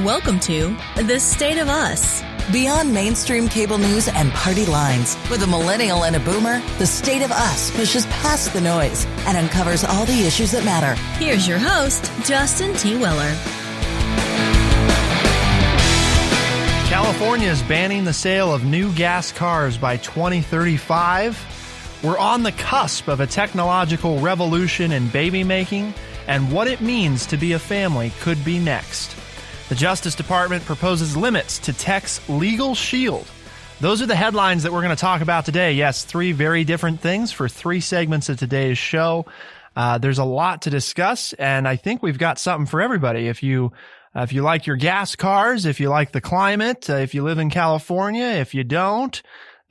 Welcome to The State of Us. Beyond mainstream cable news and party lines, with a millennial and a boomer, The State of Us pushes past the noise and uncovers all the issues that matter. Here's your host, Justin T. Weller. California is banning the sale of new gas cars by 2035. We're on the cusp of a technological revolution in baby making, and what it means to be a family could be next. The Justice Department proposes limits to tech's legal shield. Those are the headlines that we're going to talk about today. Yes, three very different things for three segments of today's show. There's a lot to discuss, and I think we've got something for everybody. If you like your gas cars, if you like the climate, if you live in California, if you don't,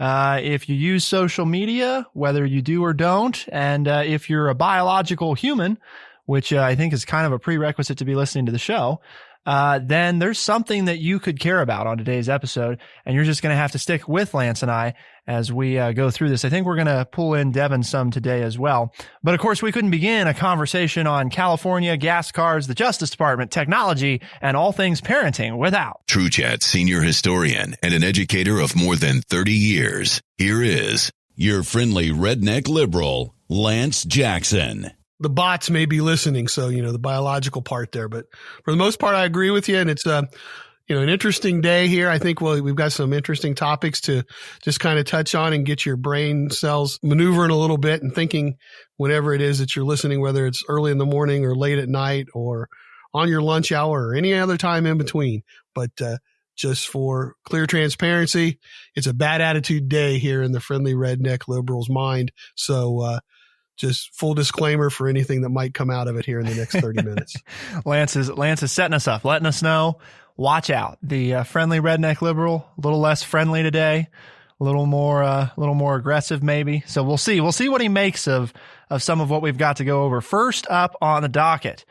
if you use social media, whether you do or don't, and if you're a biological human, which I think is kind of a prerequisite to be listening to the show, then there's something that you could care about on today's episode, and you're just going to have to stick with Lance and I as we go through this. I think we're going to pull in Devon some today as well. But of course, we couldn't begin a conversation on California, gas cars, the Justice Department, technology, and all things parenting without True Chat senior historian and an educator of more than 30 years. Here is your friendly redneck liberal, Lance Jackson. The bots may be listening, so, the biological part there. But for the most part, I agree with you. And it's, an interesting day here. I think we've got some interesting topics to just kind of touch on and get your brain cells maneuvering a little bit and thinking whenever it is that you're listening, whether it's early in the morning or late at night or on your lunch hour or any other time in between. But just for clear transparency, it's a bad attitude day here in the friendly redneck liberal's mind. So, just full disclaimer for anything that might come out of it here in the next 30 minutes. Lance is setting us up, letting us know, watch out. The friendly redneck liberal, a little less friendly today, a little more aggressive maybe. So we'll see. We'll see what he makes of some of what we've got to go over. First up on the docket,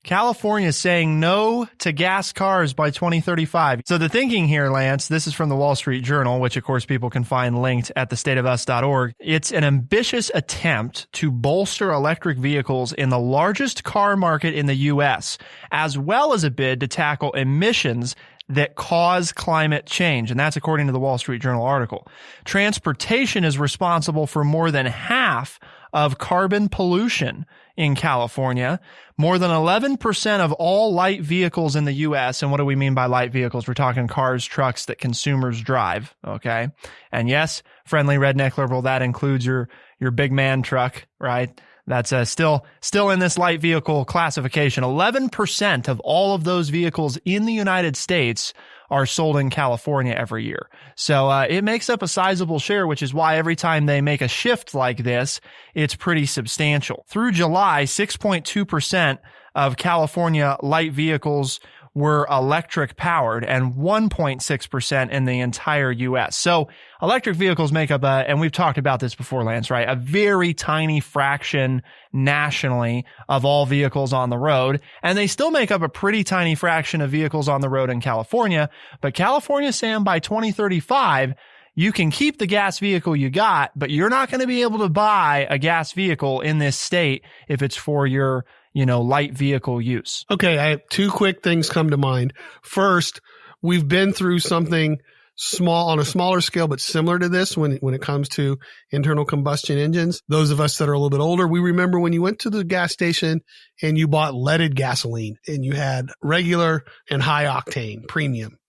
California is saying no to gas cars by 2035. So the thinking here, Lance, this is from the Wall Street Journal, which of course people can find linked at thestateofus.org. It's an ambitious attempt to bolster electric vehicles in the largest car market in the U.S., as well as a bid to tackle emissions that cause climate change. And that's according to the Wall Street Journal article. Transportation is responsible for more than half of carbon pollution in California. More than 11% of all light vehicles in the U.S. And what do we mean by light vehicles? We're talking cars, trucks that consumers drive. Okay. And yes, friendly redneck liberal, that includes your big man truck, right? That's still in this light vehicle classification. 11% of all of those vehicles in the United States are sold in California every year. So it makes up a sizable share, which is why every time they make a shift like this, it's pretty substantial. Through July, 6.2% of California light vehicles were electric powered and 1.6% in the entire U.S. So electric vehicles make up and we've talked about this before, Lance, right? A very tiny fraction nationally of all vehicles on the road. And they still make up a pretty tiny fraction of vehicles on the road in California. But California saying by 2035, you can keep the gas vehicle you got, but you're not going to be able to buy a gas vehicle in this state if it's for your light vehicle use. Okay, I have two quick things come to mind. First, we've been through something small on a smaller scale, but similar to this when it comes to internal combustion engines. Those of us that are a little bit older, we remember when you went to the gas station and you bought leaded gasoline and you had regular and high octane premium.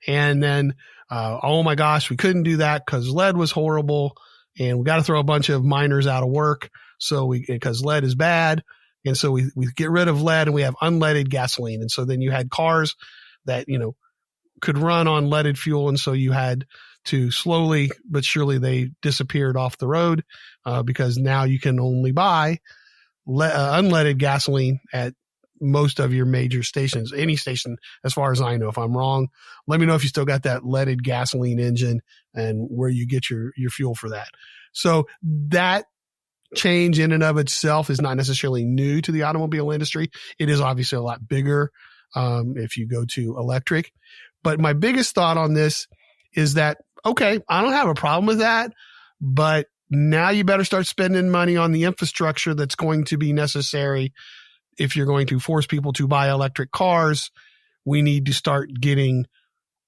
And then, oh my gosh, we couldn't do that because lead was horrible and we got to throw a bunch of miners out of work. Because lead is bad. And so we get rid of lead and we have unleaded gasoline. And so then you had cars that, could run on leaded fuel. And so you had to slowly but surely they disappeared off the road because now you can only buy unleaded gasoline at most of your major stations, any station, as far as I know. If I'm wrong, let me know if you still got that leaded gasoline engine and where you get your fuel for that. So that change in and of itself is not necessarily new to the automobile industry. It is obviously a lot bigger if you go to electric. But my biggest thought on this is that, okay, I don't have a problem with that, but now you better start spending money on the infrastructure that's going to be necessary if you're going to force people to buy electric cars we need to start getting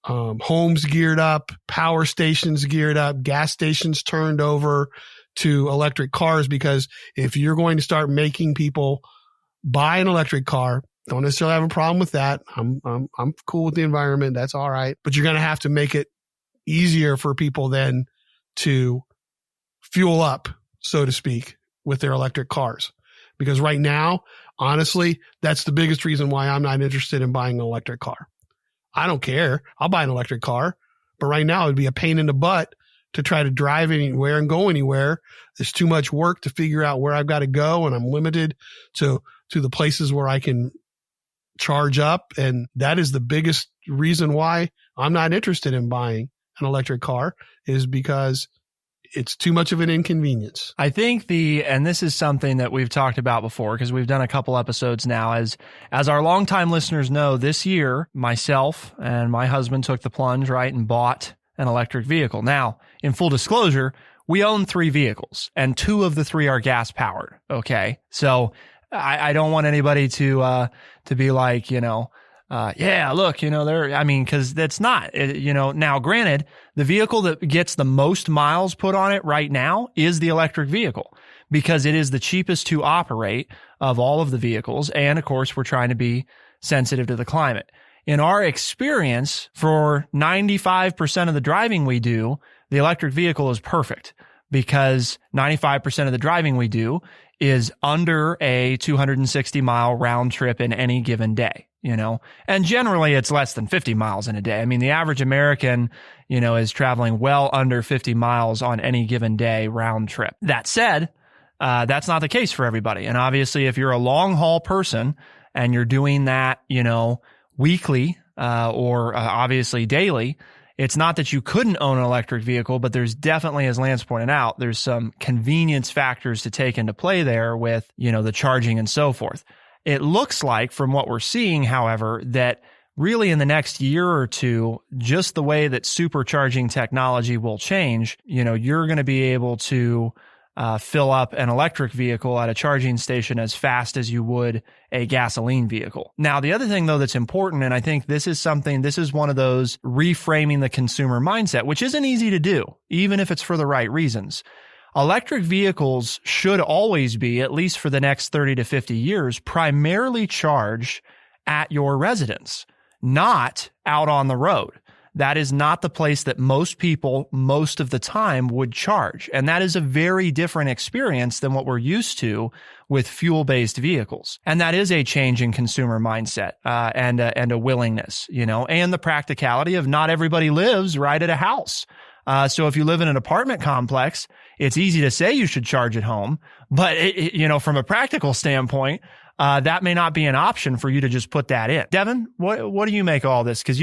homes geared up, power stations geared up, gas stations turned over to electric cars, because if you're going to start making people buy an electric car, don't necessarily have a problem with that. I'm cool with the environment. That's all right. But you're going to have to make it easier for people then to fuel up, so to speak, with their electric cars. Because right now, honestly, that's the biggest reason why I'm not interested in buying an electric car. I don't care. I'll buy an electric car. But right now, it'd be a pain in the butt to try to drive anywhere and go anywhere. There's too much work to figure out where I've got to go, and I'm limited to the places where I can charge up. And that is the biggest reason why I'm not interested in buying an electric car, is because it's too much of an inconvenience. I think and this is something that we've talked about before, because we've done a couple episodes now. As our longtime listeners know, this year, myself and my husband took the plunge, right, and bought an electric vehicle. Now, in full disclosure, we own 3 vehicles, and 2 of the 3 are gas powered. Okay. So I don't want anybody to be like, yeah, look, cause that's not, now granted, the vehicle that gets the most miles put on it right now is the electric vehicle, because it is the cheapest to operate of all of the vehicles. And of course, we're trying to be sensitive to the climate. In our experience, for 95% of the driving we do, the electric vehicle is perfect, because 95% of the driving we do is under a 260 mile round trip in any given day, and generally it's less than 50 miles in a day. I mean, the average American, is traveling well under 50 miles on any given day round trip. That said, that's not the case for everybody. And obviously, if you're a long haul person and you're doing that, weekly, or obviously daily, it's not that you couldn't own an electric vehicle, but there's definitely, as Lance pointed out, there's some convenience factors to take into play there with, the charging and so forth. It looks like, from what we're seeing, however, that really in the next year or two, just the way that supercharging technology will change, you're going to be able to fill up an electric vehicle at a charging station as fast as you would a gasoline vehicle. Now, the other thing, though, that's important, and I think this is one of those reframing the consumer mindset, which isn't easy to do, even if it's for the right reasons. Electric vehicles should always be, at least for the next 30 to 50 years, primarily charged at your residence, not out on the road. That is not the place that most people, most of the time, would charge. And that is a very different experience than what we're used to with fuel-based vehicles. And that is a change in consumer mindset, and a willingness, and the practicality of not everybody lives right at a house. So if you live in an apartment complex, it's easy to say you should charge at home, but from a practical standpoint, that may not be an option for you to just put that in. Devon, what do you make of all this? Because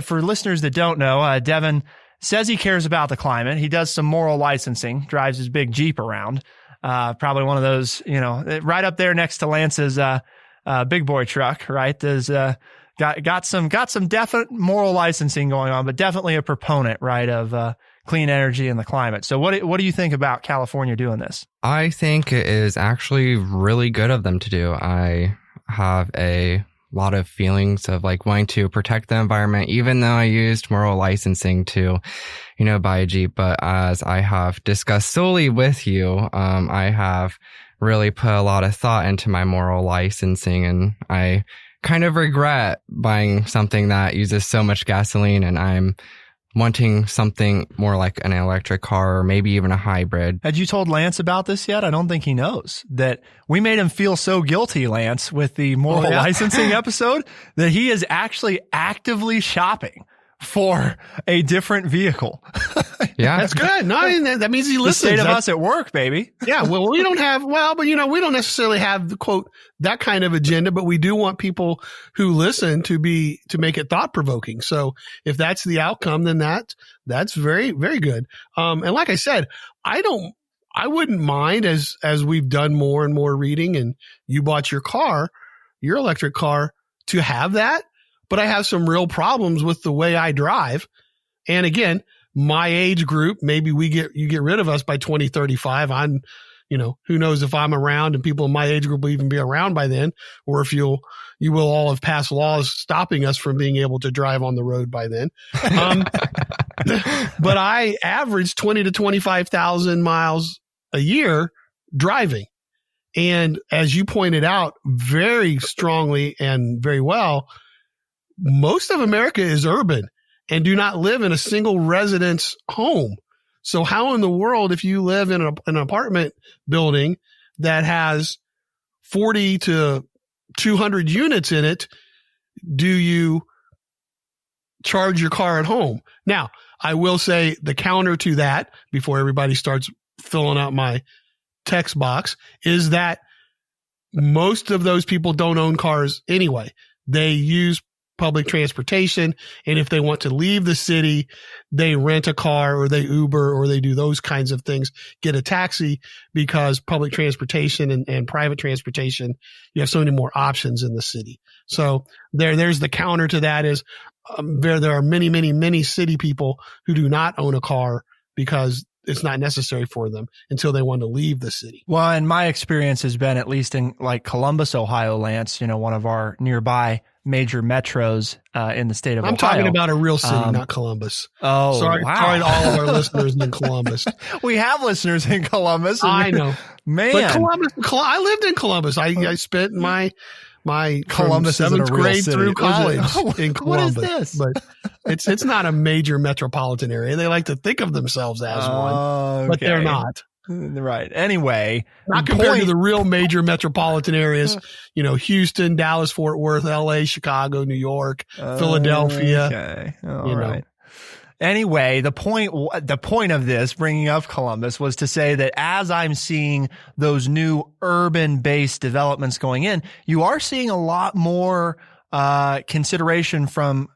for listeners that don't know, Devon says he cares about the climate. He does some moral licensing, drives his big Jeep around. Probably one of those, right up there next to Lance's big boy truck, right? There's got some definite moral licensing going on, but definitely a proponent, right, of clean energy and the climate. So what do you think about California doing this? I think it is actually really good of them to do. I have a lot of feelings of wanting to protect the environment, even though I used moral licensing to, buy a Jeep. But as I have discussed solely with you, I have really put a lot of thought into my moral licensing, and I kind of regret buying something that uses so much gasoline, and I'm wanting something more like an electric car or maybe even a hybrid. Had you told Lance about this yet? I don't think he knows that we made him feel so guilty, Lance, with the moral licensing episode, that he is actually actively shopping for a different vehicle. Yeah. That's good. No, that means he listens. The state of us at work, baby. Yeah. Well, we don't have, we don't necessarily have the quote, that kind of agenda, but we do want people who listen to make it thought provoking. So if that's the outcome, then that's very, very good. And like I said, I wouldn't mind as we've done more and more reading and you bought your electric car, to have that. But I have some real problems with the way I drive. And again, my age group, maybe you get rid of us by 2035. I'm, who knows if I'm around and people in my age group will even be around by then, or if you will all have passed laws stopping us from being able to drive on the road by then. But I averaged 20 to 25,000 miles a year driving. And as you pointed out very strongly and very well, most of America is urban and do not live in a single residence home. So how in the world, if you live in an apartment building that has 40 to 200 units in it, do you charge your car at home? Now, I will say the counter to that, before everybody starts filling out my text box, is that most of those people don't own cars anyway. They use public transportation. And if they want to leave the city, they rent a car or they Uber or they do those kinds of things, get a taxi, because public transportation and private transportation, you have so many more options in the city. So there's the counter to that is there are many, many, many city people who do not own a car because it's not necessary for them until they want to leave the city. Well, and my experience has been, at least in like Columbus, Ohio, Lance, one of our nearby major metros in the state of Ohio. I'm talking about a real city, not Columbus. Oh, sorry, wow. Sorry to all of our listeners in Columbus. We have listeners in Columbus. I know. Man. But I lived in Columbus. I spent my Columbus from 7th grade city. through college in Columbus. What is this? But it's not a major metropolitan area. They like to think of themselves as one, but they're not. Right. Anyway, not compared to the real major metropolitan areas, Houston, Dallas, Fort Worth, LA, Chicago, New York, Philadelphia. Okay. All right. Anyway, the point of this, bringing up Columbus, was to say that as I'm seeing those new urban-based developments going in, you are seeing a lot more consideration from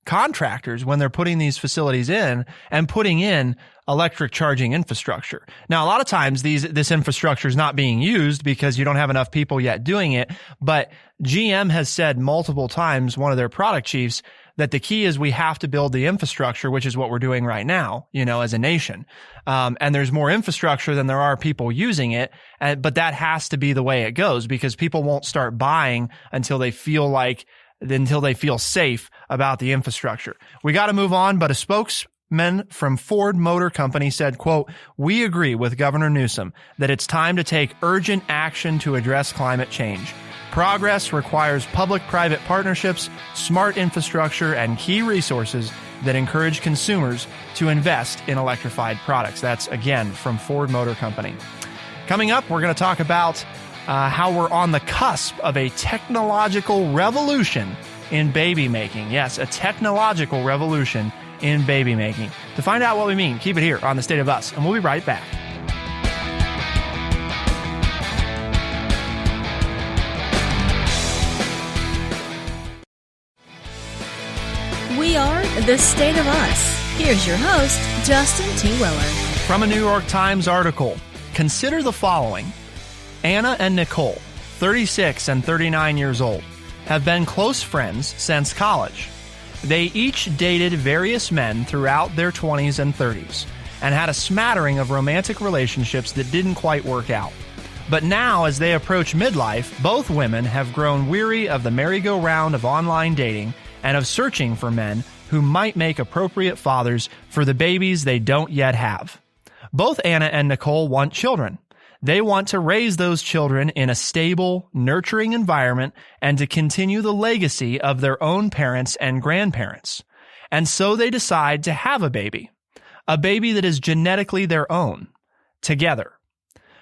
contractors when they're putting these facilities in and putting in electric charging infrastructure. Now, a lot of times this infrastructure is not being used because you don't have enough people yet doing it. But GM has said multiple times, one of their product chiefs, that the key is we have to build the infrastructure, which is what we're doing right now, as a nation. And there's more infrastructure than there are people using it. But that has to be the way it goes, because people won't start buying until they feel safe about the infrastructure. We got to move on, but a spokesman from Ford Motor Company said, quote, "We agree with Governor Newsom that it's time to take urgent action to address climate change. Progress requires public-private partnerships, smart infrastructure, and key resources that encourage consumers to invest in electrified products." That's, again, from Ford Motor Company. Coming up, we're going to talk about how we're on the cusp of a technological revolution in baby making. Yes, a technological revolution in baby making. To find out what we mean, keep it here on The State of Us, and we'll be right back. We are The State of Us. Here's your host, Justin T. Weller. From a New York Times article, consider the following. Anna and Nicole, 36 and 39 years old, have been close friends since college. They each dated various men throughout their 20s and 30s and had a smattering of romantic relationships that didn't quite work out. But now, as they approach midlife, both women have grown weary of the merry-go-round of online dating and of searching for men who might make appropriate fathers for the babies they don't yet have. Both Anna and Nicole want children. They want to raise those children in a stable, nurturing environment and to continue the legacy of their own parents and grandparents. And so they decide to have a baby that is genetically their own, together.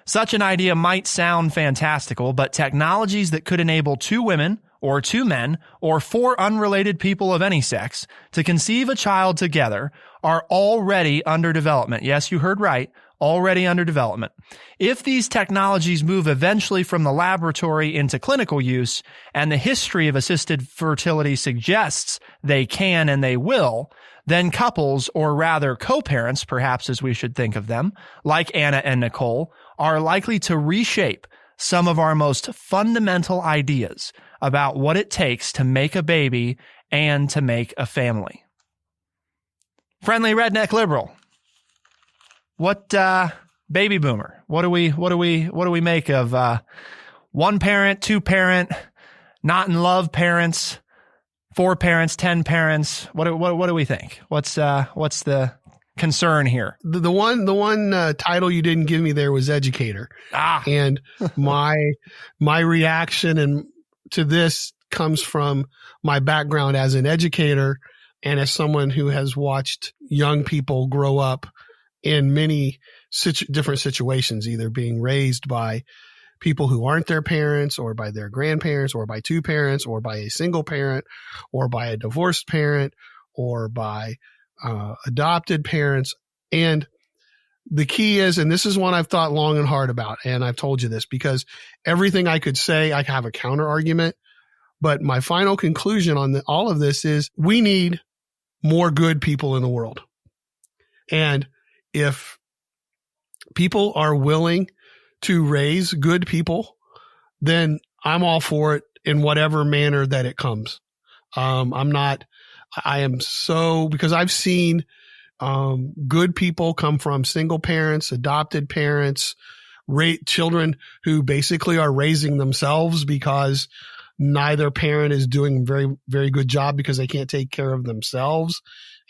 Such an idea might sound fantastical, but technologies that could enable two women or two men or four unrelated people of any sex to conceive a child together are already under development. Yes, you heard right. Already under development. If these technologies move eventually from the laboratory into clinical use, and the history of assisted fertility suggests they can and they will, then couples, or rather co-parents, perhaps as we should think of them, like Anna and Nicole, are likely to reshape some of our most fundamental ideas about what it takes to make a baby and to make a family. Friendly redneck liberal. What baby boomer. What do we make of one parent, two parent, not in love parents, 4 parents, 10 parents? What do we think? What's the concern here? The one title you didn't give me there was educator. And my reaction and to this comes from my background as an educator and as someone who has watched young people grow up in many different situations, either being raised by people who aren't their parents or by their grandparents or by 2 parents or by a single parent or by a divorced parent or by adopted parents. And the key is, and this is one I've thought long and hard about, and I've told you this because everything I could say, I have a counter argument. But my final conclusion on all of this is we need more good people in the world. And if people are willing to raise good people, then I'm all for it in whatever manner that it comes. Because I've seen good people come from single parents, adopted parents, children who basically are raising themselves because neither parent is doing a very, very good job because they can't take care of themselves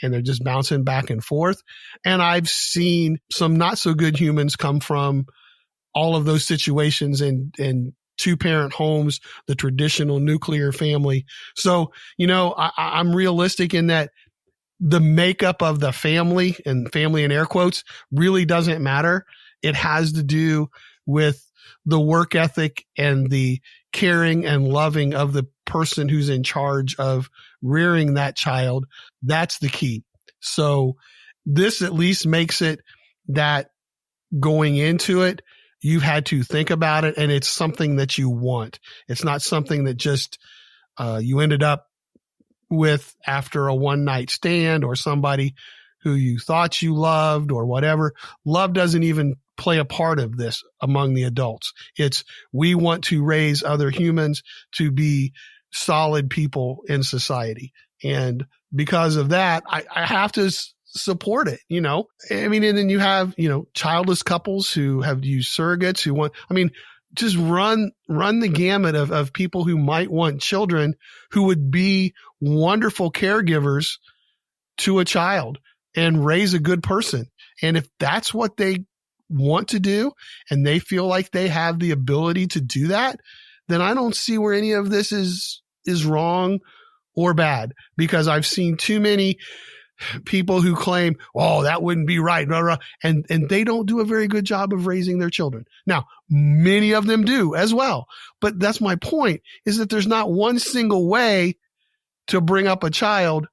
and they're just bouncing back and forth. And I've seen some not so good humans come from all of those situations in 2-parent homes, the traditional nuclear family. So, I'm realistic in that the makeup of the family, and family in air quotes, really doesn't matter. It has to do with the work ethic and the caring and loving of the person who's in charge of rearing that child. That's the key. So this at least makes it that going into it, you've had to think about it and it's something that you want. It's not something that just you ended up with after a one-night stand or somebody who you thought you loved or whatever. Love doesn't even play a part of this among the adults. It's we want to raise other humans to be solid people in society. And because of that, I have to support it, and then you have, childless couples who have used surrogates who want, just run the gamut of people who might want children who would be wonderful caregivers to a child and raise a good person. And if that's what they want to do and they feel like they have the ability to do that, then I don't see where any of this is wrong or bad, because I've seen too many people who claim, oh, that wouldn't be right, blah, blah, and they don't do a very good job of raising their children. Now, many of them do as well. But that's my point, is that there's not one single way to bring up a child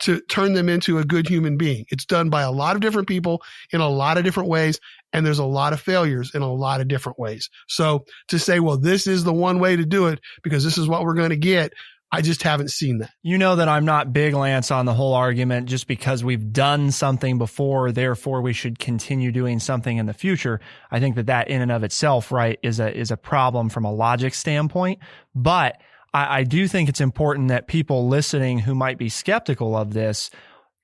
to turn them into a good human being. It's done by a lot of different people in a lot of different ways, and there's a lot of failures in a lot of different ways. So to say, well, this is the one way to do it because this is what we're going to get, I just haven't seen that. You know that I'm not big, Lance, on the whole argument just because we've done something before, therefore we should continue doing something in the future. I think that in and of itself, right, is a problem from a logic standpoint. But I do think it's important that people listening who might be skeptical of this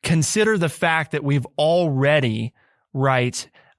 consider the fact that we've already,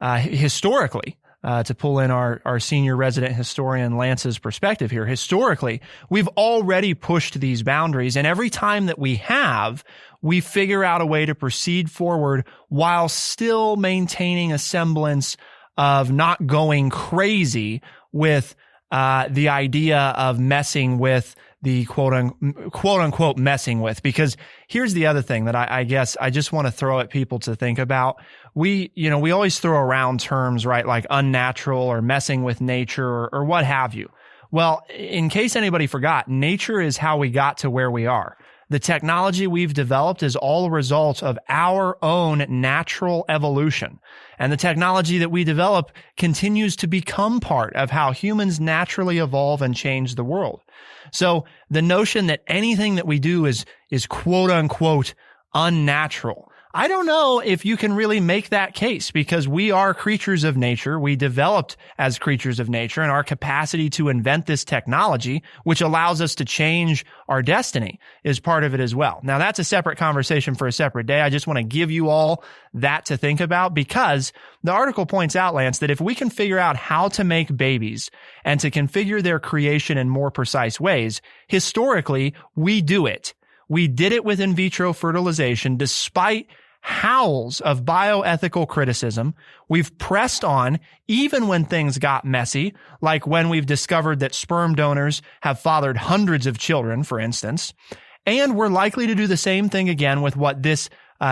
historically, to pull in our senior resident historian Lance's perspective here, historically, we've already pushed these boundaries. And every time that we figure out a way to proceed forward while still maintaining a semblance of not going crazy with the idea of messing with the quote unquote messing with. Because here's the other thing that I guess I just want to throw at people to think about. We always throw around terms, right, like unnatural or messing with nature or what have you. Well, in case anybody forgot, nature is how we got to where we are. The technology we've developed is all a result of our own natural evolution. And the technology that we develop continues to become part of how humans naturally evolve and change the world. So the notion that anything that we do is quote unquote unnatural, I don't know if you can really make that case because we are creatures of nature. We developed as creatures of nature, and our capacity to invent this technology, which allows us to change our destiny, is part of it as well. Now, that's a separate conversation for a separate day. I just want to give you all that to think about because the article points out, Lance, that if we can figure out how to make babies and to configure their creation in more precise ways, historically, we do it. We did it with in vitro fertilization despite howls of bioethical criticism. We've pressed on even when things got messy, like when we've discovered that sperm donors have fathered hundreds of children, for instance. And we're likely to do the same thing again with what this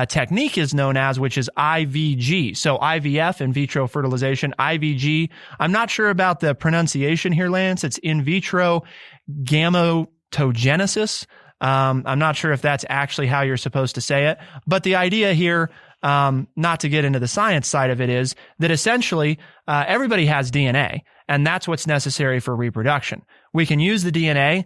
technique is known as, which is IVG. So IVF, in vitro fertilization, IVG. I'm not sure about the pronunciation here, Lance. It's in vitro gametogenesis. I'm not sure if that's actually how you're supposed to say it, but the idea here, not to get into the science side of it, is that essentially everybody has DNA, and that's what's necessary for reproduction. We can use the DNA,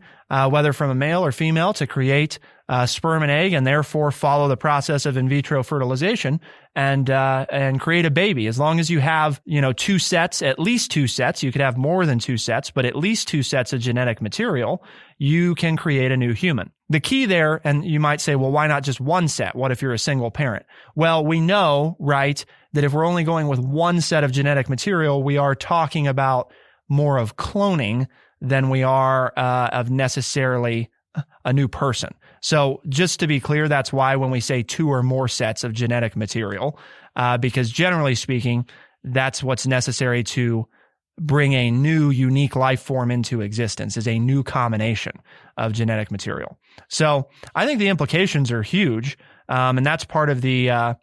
whether from a male or female, to create sperm and egg, and therefore follow the process of in vitro fertilization and create a baby. As long as you have, two sets, at least two sets, you could have more than two sets, but at least two sets of genetic material, you can create a new human. The key there, and you might say, well, why not just one set? What if you're a single parent? Well, we know, right, that if we're only going with one set of genetic material, we are talking about more of cloning than we are of necessarily a new person. So just to be clear, that's why when we say two or more sets of genetic material, because generally speaking, that's what's necessary to bring a new unique life form into existence, is a new combination of genetic material. So I think the implications are huge. And that's part of the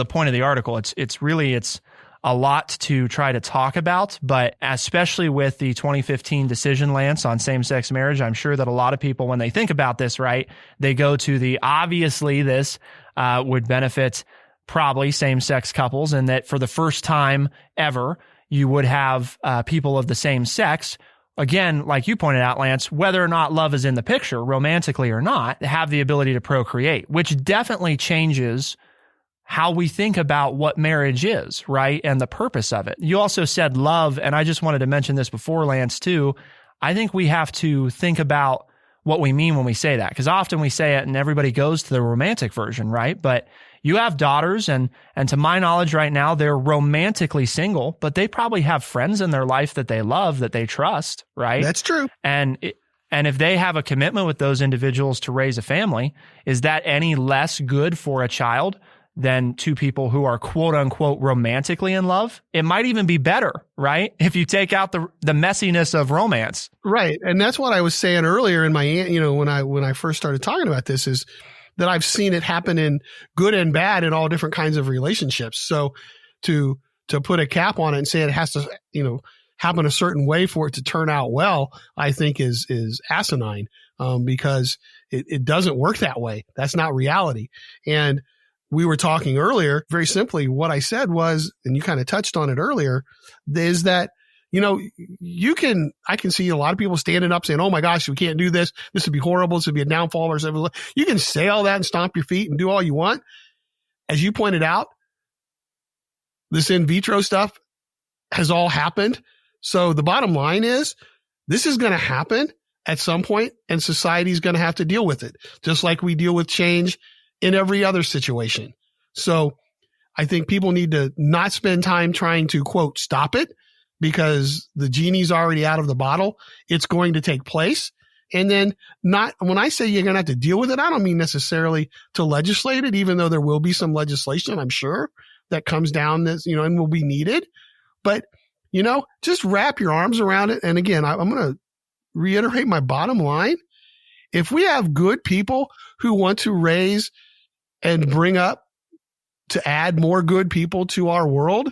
point of the article. It's a lot to try to talk about, but especially with the 2015 decision, Lance, on same-sex marriage, I'm sure that a lot of people, when they think about this, right, they go to the obviously this would benefit probably same-sex couples, and that for the first time ever, you would have people of the same sex, again, like you pointed out, Lance, whether or not love is in the picture, romantically or not, have the ability to procreate, which definitely changes how we think about what marriage is, right? And the purpose of it. You also said love, and I just wanted to mention this before, Lance, too. I think we have to think about what we mean when we say that, because often we say it and everybody goes to the romantic version, right? But you have daughters, and to my knowledge right now, they're romantically single, but they probably have friends in their life that they love, that they trust, right? That's true. And if they have a commitment with those individuals to raise a family, is that any less good for a child than two people who are quote unquote romantically in love? It might even be better, right? If you take out the messiness of romance. Right. And that's what I was saying earlier in my, when I first started talking about this, is that I've seen it happen in good and bad in all different kinds of relationships. So to put a cap on it and say it has to, happen a certain way for it to turn out well, I think is asinine, because it doesn't work that way. That's not reality. And we were talking earlier, very simply, what I said was, and you kind of touched on it earlier, is that, I can see a lot of people standing up saying, oh my gosh, we can't do this. This would be horrible. This would be a downfall or something. You can say all that and stomp your feet and do all you want. As you pointed out, this in vitro stuff has all happened. So the bottom line is this is going to happen at some point, and society is going to have to deal with it, just like we deal with change in every other situation. So I think people need to not spend time trying to, quote, stop it, because the genie's already out of the bottle. It's going to take place. And then when I say you're going to have to deal with it, I don't mean necessarily to legislate it, even though there will be some legislation, I'm sure, that comes down this, and will be needed. But, just wrap your arms around it. And again, I'm going to reiterate my bottom line. If we have good people who want to raise and bring up to add more good people to our world,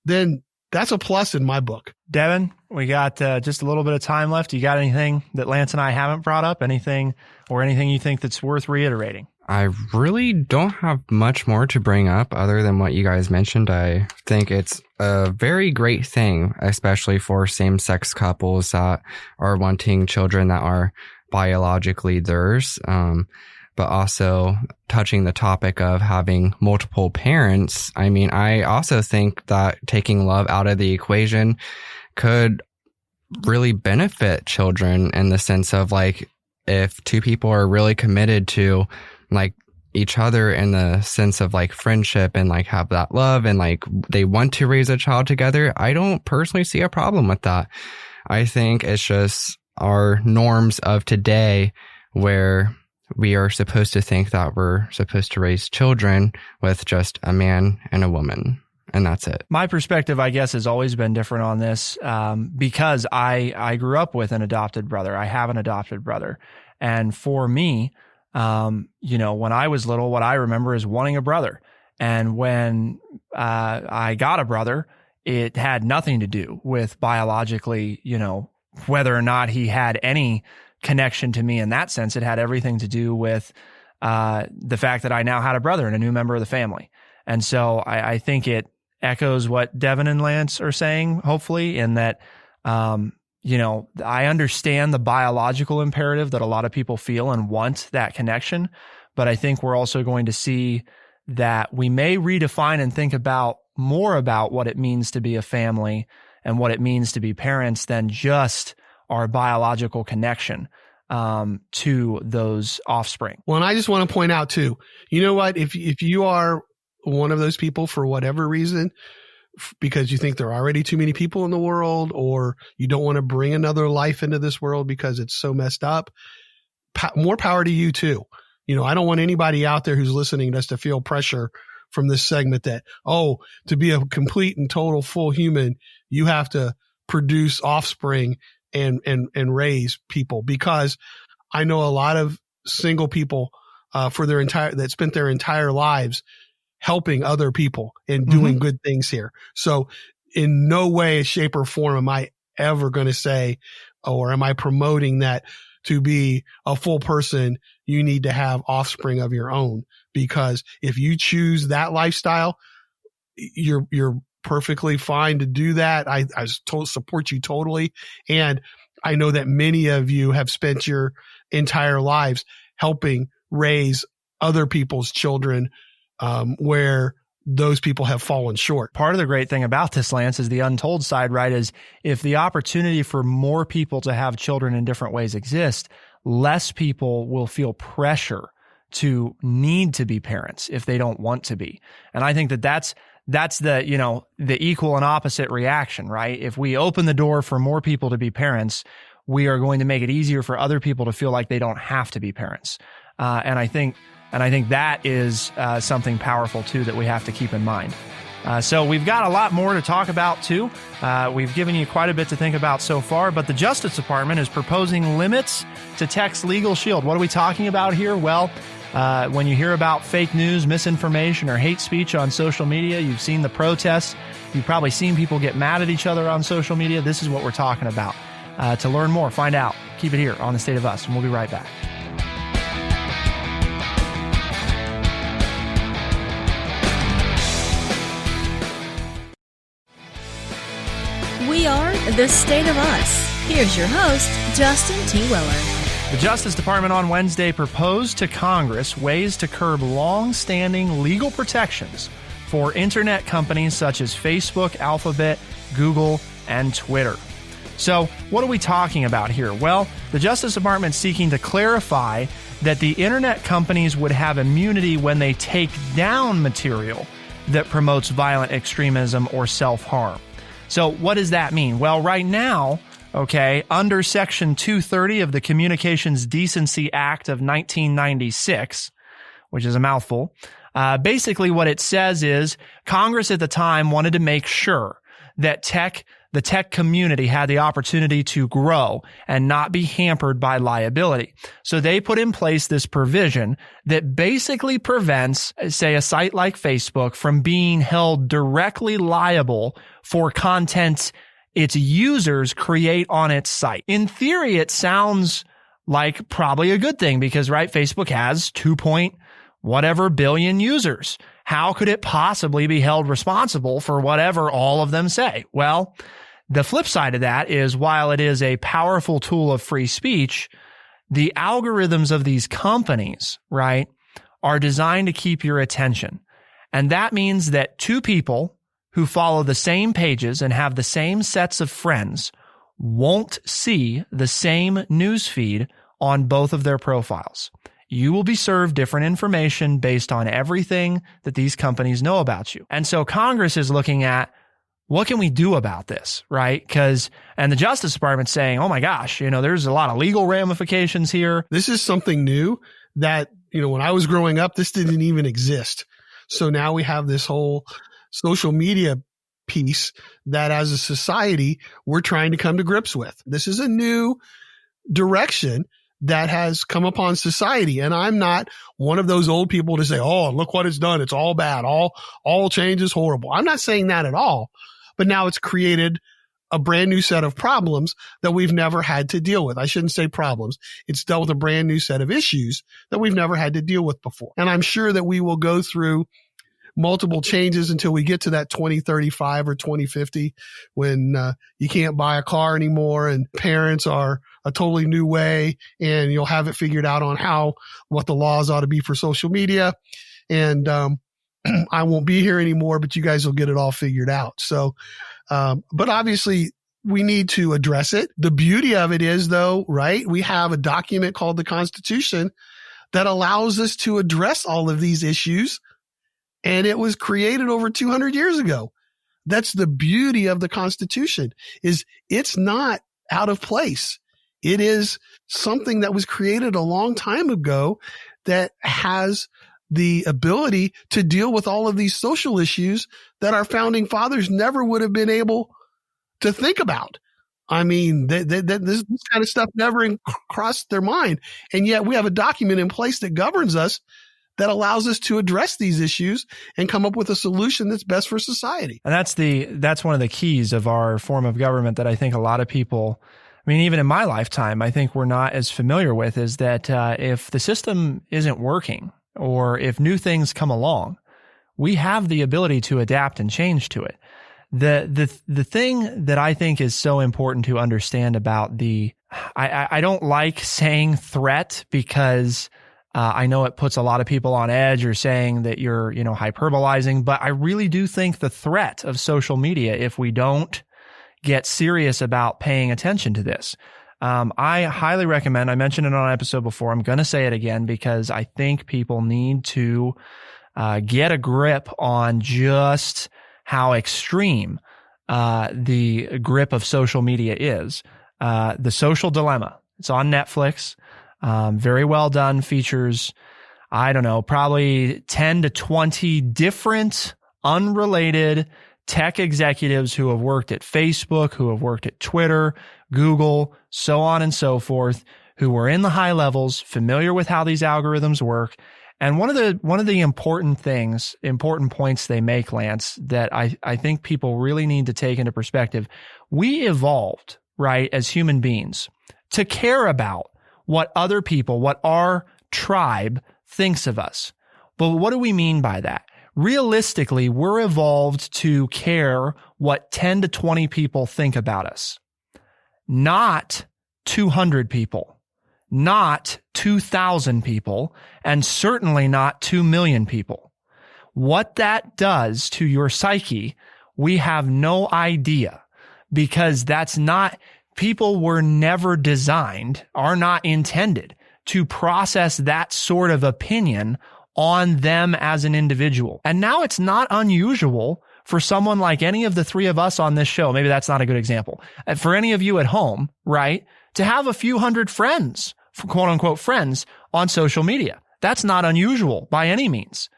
then that's a plus in my book. Devon, we got just a little bit of time left. You got anything that Lance and I haven't brought up? Anything you think that's worth reiterating? I really don't have much more to bring up other than what you guys mentioned. I think it's a very great thing, especially for same-sex couples that are wanting children that are biologically theirs. but also touching the topic of having multiple parents. I mean, I also think that taking love out of the equation could really benefit children in the sense of like, if two people are really committed to like each other in the sense of like friendship and like have that love and like they want to raise a child together, I don't personally see a problem with that. I think it's just our norms of today where we are supposed to think that we're supposed to raise children with just a man and a woman. And that's it. My perspective, I guess, has always been different on this because I grew up with an adopted brother. I have an adopted brother. And for me, when I was little, what I remember is wanting a brother. And when I got a brother, it had nothing to do with biologically, whether or not he had any connection to me in that sense. It had everything to do with the fact that I now had a brother and a new member of the family. And so I think it echoes what Devon and Lance are saying, hopefully, in that, I understand the biological imperative that a lot of people feel and want that connection. But I think we're also going to see that we may redefine and think about more about what it means to be a family and what it means to be parents than just our biological connection to those offspring. Well, and I just want to point out too, you know what, if you are one of those people for whatever reason, because you think there are already too many people in the world, or you don't want to bring another life into this world because it's so messed up, more power to you too. I don't want anybody out there who's listening just to feel pressure from this segment that, to be a complete and total full human, you have to produce offspring and raise people. Because I know a lot of single people that spent their entire lives helping other people and doing good things here. So in no way, shape, or form am I ever going to say, or am I promoting that to be a full person, you need to have offspring of your own. Because if you choose that lifestyle, you're perfectly fine to do that. I support you totally. And I know that many of you have spent your entire lives helping raise other people's children, where those people have fallen short. Part of the great thing about this, Lance, is the untold side, right? Is if the opportunity for more people to have children in different ways exists, less people will feel pressure to need to be parents if they don't want to be. And I think that's the, the equal and opposite reaction, right? If we open the door for more people to be parents, we are going to make it easier for other people to feel like they don't have to be parents. And I think that is something powerful too that we have to keep in mind. So we've got a lot more to talk about too. We've given you quite a bit to think about so far, but the Justice Department is proposing limits to tech's legal shield. What are we talking about here? Well, when you hear about fake news, misinformation, or hate speech on social media, you've seen the protests. You've probably seen people get mad at each other on social media. This is what we're talking about. To learn more, find out, keep it here on The State of Us, and we'll be right back. We are The State of Us. Here's your host, Justin T. Weller. The Justice Department on Wednesday proposed to Congress ways to curb long-standing legal protections for internet companies such as Facebook, Alphabet, Google, and Twitter. So what are we talking about here? Well, the Justice Department is seeking to clarify that the internet companies would have immunity when they take down material that promotes violent extremism or self-harm. So what does that mean? Well, right now, under Section 230 of the Communications Decency Act of 1996, which is a mouthful, basically what it says is Congress at the time wanted to make sure that the tech community had the opportunity to grow and not be hampered by liability. So they put in place this provision that basically prevents, say, a site like Facebook from being held directly liable for content its users create on its site. In theory, it sounds like probably a good thing because, right, Facebook has 2.whatever billion users. How could it possibly be held responsible for whatever all of them say? Well, the flip side of that is while it is a powerful tool of free speech, The algorithms of these companies, right, are designed to keep your attention. And that means that two people who follow the same pages and have the same sets of friends won't see the same news feed on both of their profiles. You will be served different information based on everything that these companies know about you. And so Congress is looking at, what can we do about this, right? And the Justice Department's saying, oh my gosh, there's a lot of legal ramifications here. This is something new that, when I was growing up, this didn't even exist. So now we have this whole social media piece that as a society, we're trying to come to grips with. This is a new direction that has come upon society. And I'm not one of those old people to say, oh, look what it's done. It's all bad. All change is horrible. I'm not saying that at all. But now it's created a brand new set of problems that we've never had to deal with. I shouldn't say problems. It's dealt with a brand new set of issues that we've never had to deal with before. And I'm sure that we will go through multiple changes until we get to that 2035 or 2050 when you can't buy a car anymore and parents are a totally new way, and you'll have it figured out on what the laws ought to be for social media. And I won't be here anymore, but you guys will get it all figured out. So, but obviously we need to address it. The beauty of it is, though, right, we have a document called the Constitution that allows us to address all of these issues. And it was created over 200 years ago. That's the beauty of the Constitution, is it's not out of place. It is something that was created a long time ago that has the ability to deal with all of these social issues that our founding fathers never would have been able to think about. I mean, this kind of stuff never crossed their mind. And yet we have a document in place that governs us, that allows us to address these issues and come up with a solution that's best for society. And that's one of the keys of our form of government that I think a lot of people, even in my lifetime, I think we're not as familiar with, is that if the system isn't working or if new things come along, we have the ability to adapt and change to it. The thing that I think is so important to understand about I don't like saying threat because I know it puts a lot of people on edge or saying that you're, hyperbolizing, but I really do think the threat of social media, if we don't get serious about paying attention to this, I highly recommend, I mentioned it on an episode before, I'm going to say it again because I think people need to get a grip on just how extreme the grip of social media is. The Social Dilemma. It's on Netflix. Very well done. Features, probably 10 to 20 different unrelated tech executives who have worked at Facebook, who have worked at Twitter, Google, so on and so forth, who were in the high levels, familiar with how these algorithms work. And one of the important points they make, Lance, that I think people really need to take into perspective. We evolved, right, as human beings to care about what other people, what our tribe thinks of us. But what do we mean by that? Realistically, we're evolved to care what 10 to 20 people think about us, not 200 people, not 2,000 people, and certainly not 2 million people. What that does to your psyche, we have no idea, because people were never designed, are not intended to process that sort of opinion on them as an individual. And now it's not unusual for someone like any of the three of us on this show, maybe that's not a good example, for any of you at home, right, to have a few hundred friends, quote unquote friends, on social media. That's not unusual by any means.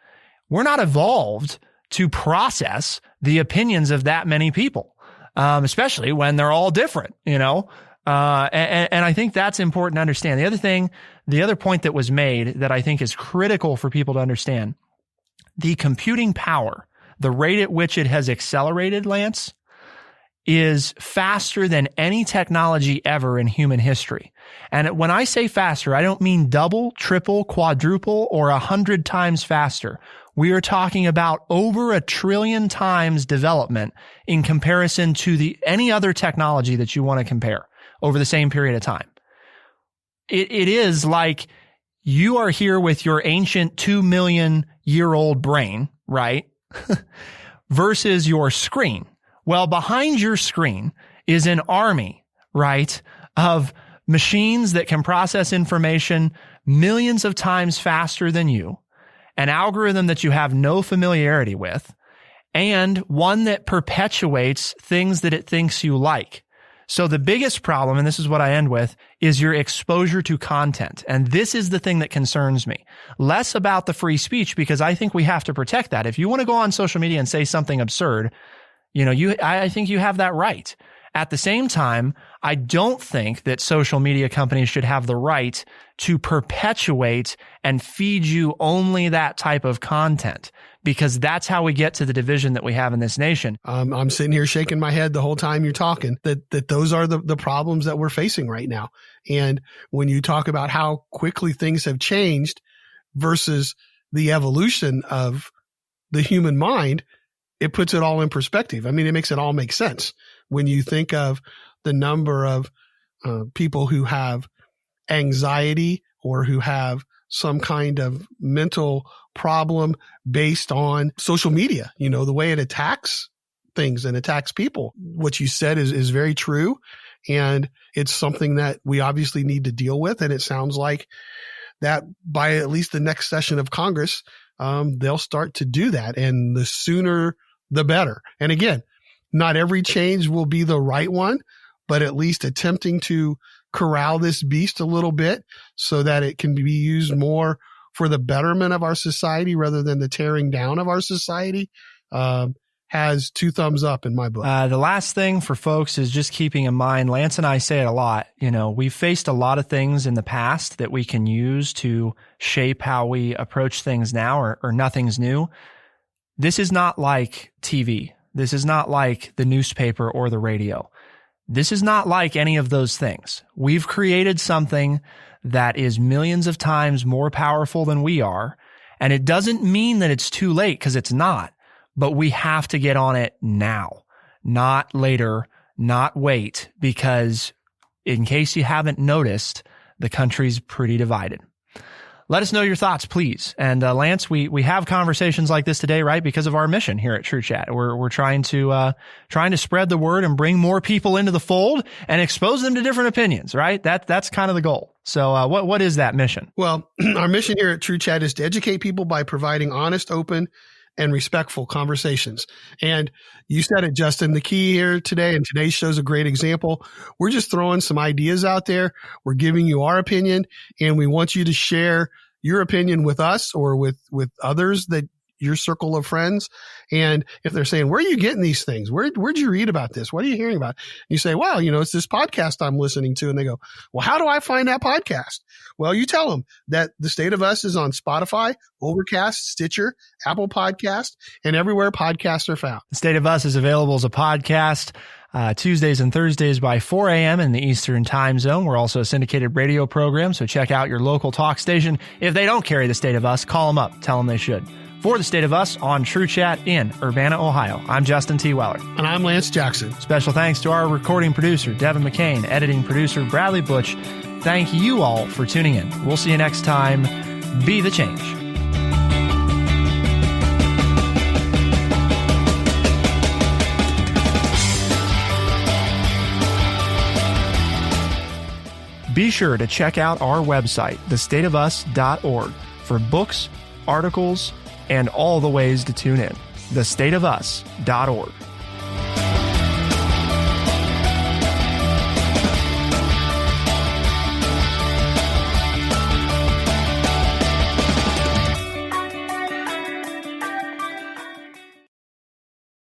We're not evolved to process the opinions of that many people. Especially when they're all different, and I think that's important to understand. The other point that was made that I think is critical for people to understand, the computing power, the rate at which it has accelerated, Lance, is faster than any technology ever in human history. And when I say faster, I don't mean double, triple, quadruple, or 100 times faster. We are talking about over 1 trillion times development in comparison to any other technology that you want to compare over the same period of time. it is like you are here with your ancient 2 million year old brain, right? Versus your screen. Well, behind your screen is an army, right, of machines that can process information millions of times faster than you, an algorithm that you have no familiarity with, and one that perpetuates things that it thinks you like. So the biggest problem, and this is what I end with, is your exposure to content. And this is the thing that concerns me. Less about the free speech, because I think we have to protect that. If you want to go on social media and say something absurd, I think you have that right. At the same time, I don't think that social media companies should have the right to perpetuate and feed you only that type of content, because that's how we get to the division that we have in this nation. I'm sitting here shaking my head the whole time you're talking that those are the problems that we're facing right now. And when you talk about how quickly things have changed versus the evolution of the human mind, it puts it all in perspective. I mean, it makes it all make sense. When you think of the number of people who have anxiety or who have some kind of mental problem based on social media, the way it attacks things and attacks people. What you said is very true. And it's something that we obviously need to deal with. And it sounds like that by at least the next session of Congress, they'll start to do that. And the sooner, the better. And again, not every change will be the right one, but at least attempting to corral this beast a little bit so that it can be used more for the betterment of our society rather than the tearing down of our society, has 2 thumbs up in my book. The last thing for folks is just keeping in mind, Lance and I say it a lot, we've faced a lot of things in the past that we can use to shape how we approach things now, or nothing's new. This is not like TV. This is not like the newspaper or the radio. This is not like any of those things. We've created something that is millions of times more powerful than we are. And it doesn't mean that it's too late, because it's not. But we have to get on it now, not later, not wait, because in case you haven't noticed, the country's pretty divided. Let us know your thoughts, please. And Lance, we have conversations like this today, right? Because of our mission here at True Chat. We're trying to spread the word and bring more people into the fold and expose them to different opinions, right? That's kind of the goal. So what is that mission? Well, our mission here at True Chat is to educate people by providing honest, open, and respectful conversations. And you said it, Justin, the key here today, and today's show is a great example. We're just throwing some ideas out there. We're giving you our opinion, and we want you to share your opinion with us or with others, that your circle of friends. And if they're saying, where are you getting these things? Where'd you read about this? What are you hearing about? And you say, well, it's this podcast I'm listening to. And they go, well, how do I find that podcast? Well, you tell them that The State of Us is on Spotify, Overcast, Stitcher, Apple Podcast, and everywhere podcasts are found. The State of Us is available as a podcast Tuesdays and Thursdays by 4 a.m. in the Eastern Time Zone. We're also a syndicated radio program, so check out your local talk station. If they don't carry The State of Us, call them up. Tell them they should. For The State of Us on True Chat in Urbana, Ohio, I'm Justin T. Weller. And I'm Lance Jackson. Special thanks to our recording producer, Devon McCain, editing producer, Bradley Butch. Thank you all for tuning in. We'll see you next time. Be the change. Be sure to check out our website, thestateofus.org, for books, articles, and all the ways to tune in. thestateofus.org.